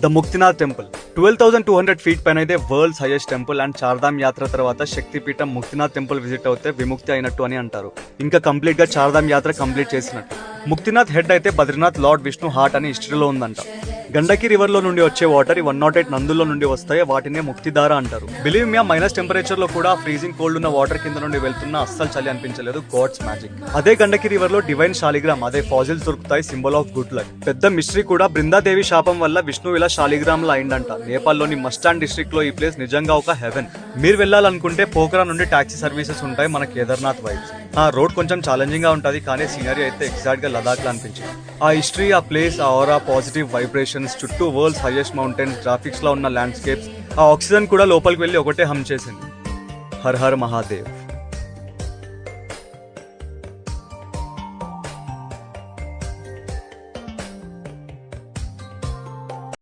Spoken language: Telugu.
ద ముక్తినాథ్ టెంపుల్ 12,200 ఫీట్ పైన అయితే world's highest temple and Chardham యాత్ర తర్వాత శక్తిపీఠం ముక్తినాథ్ టెంపుల్ విజిట్ అవుతే విముక్తి అయినట్టు అని అంటారు. ఇంకా కంప్లీట్ గా చార్ధామ్ యాత్ర కంప్లీట్ చేసినట్టు. ముక్తినాథ్ హెడ్ అయితే బద్రీనాథ్ లార్డ్ విష్ణు హార్ట్ అని హిస్టరీలో ఉందంట. గండకి రివర్ లో నుండి వచ్చే వాటర్ 108 నందుల్లో నుండి వస్తాయి, వాటినే ముక్తిధార అంటారు. బిలీవ్ మీ మైనస్ టెంపరేచర్ లో కూడా ఫ్రీజింగ్ కోల్డ్ ఉన్న వాటర్ కింద నుండి వెళ్తున్నా అస్సలు చలి అనిపించలేదు. God's magic. అదే గండకి రివర్ లో డివైన్ శాలిగ్రామ్ అదే ఫాజిల్స్ దొరుకుతాయి, సింబల్ ఆఫ్ గుడ్ లక్. పెద్ద మిస్టరీ కూడా బృందాదేవి శాపం వల్ల విష్ణు ఇలా శాలిగ్రామ్ లో అయిందంట. నేపాల్లోని మస్టాన్ డిస్ట్రిక్ట్ లో ఈ ప్లేస్ నిజంగా ఒక హెవెన్. మీరు వెళ్ళాలనుకుంటే పోఖరా నుండి టాక్సీ సర్వీసెస్ ఉంటాయి, మన కేదార్నాథ్ వైబ్స్. ఆ రోడ్ కొంచెం ఛాలెంజింగ్ గా ఉంటుంది, కానీ సీనరీ అయితే ఎగ్జాక్ట్ గా లదాఖ్ లా అనిపించింది. ఆ హిస్టరీ, ఆ ప్లేస్, ఆ ఆరా, పాజిటివ్ వైబ్రేషన్స్, చుట్టూ వరల్డ్స్ హైయెస్ట్ మౌంటైన్స్, గ్రాఫిక్స్ లో ఉన్న ల్యాండ్స్కేప్స్, ఆ ఆక్సిజన్ కూడా లోపలికి వెళ్ళి ఒకటే హమ్ చేసింది. Her her Mahadev.